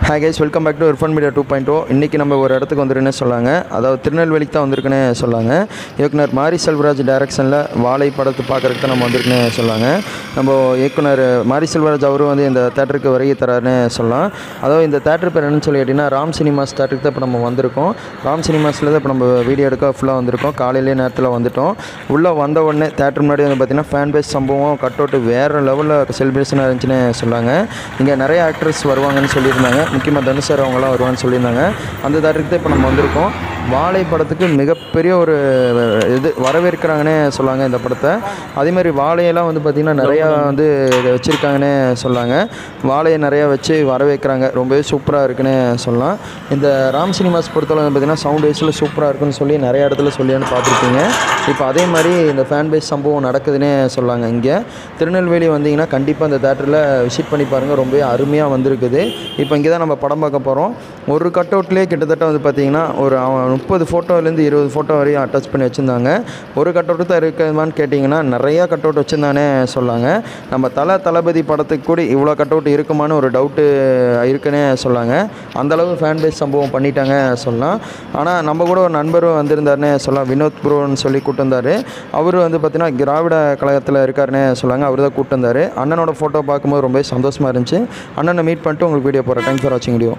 Hi guys, welcome back to Irfan Media 2.0. இன்றைக்கி நம்ம ஒரு இடத்துக்கு வந்துருன்னு சொல்லாங்க. அதாவது திருநெல்வேலிக்கு தான் வந்திருக்குன்னு சொல்லாங்க. இயக்குனர் மாரி செல்வராஜ் டைரக்ஷனில் வாழை படத்தை பார்க்குறதுக்கு தான் நம்ம வந்திருக்குன்னு சொல்லாங்க. நம்ம இயக்குனர் மாரி செல்வராஜ் அவரும் வந்து இந்த தேட்டருக்கு வருகை தராருன்னு சொல்லலாம். அதாவது இந்த தேட்டர் பேர் என்னன்னு சொல்லி கேட்டிங்கன்னா ராம் சினிமாஸ் தேட்டருக்கு தான் இப்போ நம்ம வந்திருக்கோம். ராம் சினிமாஸில் தான் இப்போ நம்ம வீடியோ எடுக்க ஃபுல்லாக வந்திருக்கோம். காலையிலே நேரத்தில் வந்துவிட்டோம். உள்ளே வந்த உடனே தேட்டர் முன்னாடி வந்து பார்த்திங்கன்னா ஃபேன் பேஸ் சம்பவம் கட் அவுட்டு வேறு லெவலில் செலிப்ரேஷனாக இருந்துச்சுன்னு சொன்னாங்க. இங்கே நிறைய ஆக்ட்ரஸ் வருவாங்கன்னு சொல்லியிருந்தாங்க. முக்கியமாக தனுஷ் சார் அவங்களாம் வருவான்னு சொல்லியிருந்தாங்க. அந்த தேட்டருக்கு தான் இப்போ நம்ம வந்திருக்கோம். வாழை படத்துக்கு மிகப்பெரிய ஒரு இது வரவேற்கிறாங்கன்னே சொல்லாங்க இந்த படத்தை. அதேமாதிரி வாழையெல்லாம் வந்து பார்த்திங்கன்னா நிறையா வந்து வச்சுருக்காங்கன்னே சொல்லாங்க. வாழையை நிறையா வச்சு வரவேற்கிறாங்க. ரொம்பவே சூப்பராக இருக்குன்னு சொல்லலாம். இந்த ராம் சினிமாஸ் பொறுத்தவரை வந்து பார்த்திங்கன்னா சவுண்ட் வைஸில் சூப்பராக இருக்குன்னு சொல்லி நிறையா இடத்துல சொல்லியான்னு பார்த்துருப்பீங்க. இப்போ அதே மாதிரி இந்த ஃபேன் பேஸ் சம்பவம் நடக்குதுன்னே சொல்லாங்க. இங்கே திருநெல்வேலி வந்தீங்கன்னா கண்டிப்பாக இந்த தேட்டரில் விசிட் பண்ணி பாருங்கள். ரொம்பவே அருமையாக வந்திருக்குது. இப்போ இங்கே தான் நம்ம படம் பார்க்க போகிறோம். ஒரு கட் அவுட்லேயே கிட்டத்தட்ட வந்து பார்த்திங்கன்னா ஒரு 30 ஃபோட்டோலேருந்து 20 ஃபோட்டோ வரையும் அட்டாச் பண்ணி வச்சுருந்தாங்க. ஒரு கட் அவுட்டு தான் இருக்குமான்னு கேட்டிங்கன்னா நிறையா கட் அவுட் வச்சுருந்தானே சொல்லாங்க. நம்ம தளபதி படத்துக்கு கூட இவ்வளோ கட் அவுட் இருக்குமான்னு ஒரு டவுட்டு இருக்குன்னே சொல்லாங்க. அந்தளவு ஃபேன் பேஸ் சம்பவம் பண்ணிட்டாங்க சொல்லலாம். ஆனால் நம்ம கூட ஒரு நண்பரும் வந்திருந்தாருன்னே சொல்லலாம். வினோத் ப்ரோன்னு சொல்லி கூப்பிட்டு வந்தார். அவர் வந்து பார்த்திங்கன்னா திராவிட கழகத்தில் இருக்காருன்னே சொல்லாங்க. அவர் தான் கூப்பிட்டு வந்தார். அண்ணனோட ஃபோட்டோ பார்க்கும்போது ரொம்ப சந்தோஷமாக இருந்துச்சு. அண்ணனை மீட் பண்ணிட்டு உங்களுக்கு வீடியோ போகிறேன். தேங்க்ஸ் ஃபார் வாட்சிங் வீடியோ.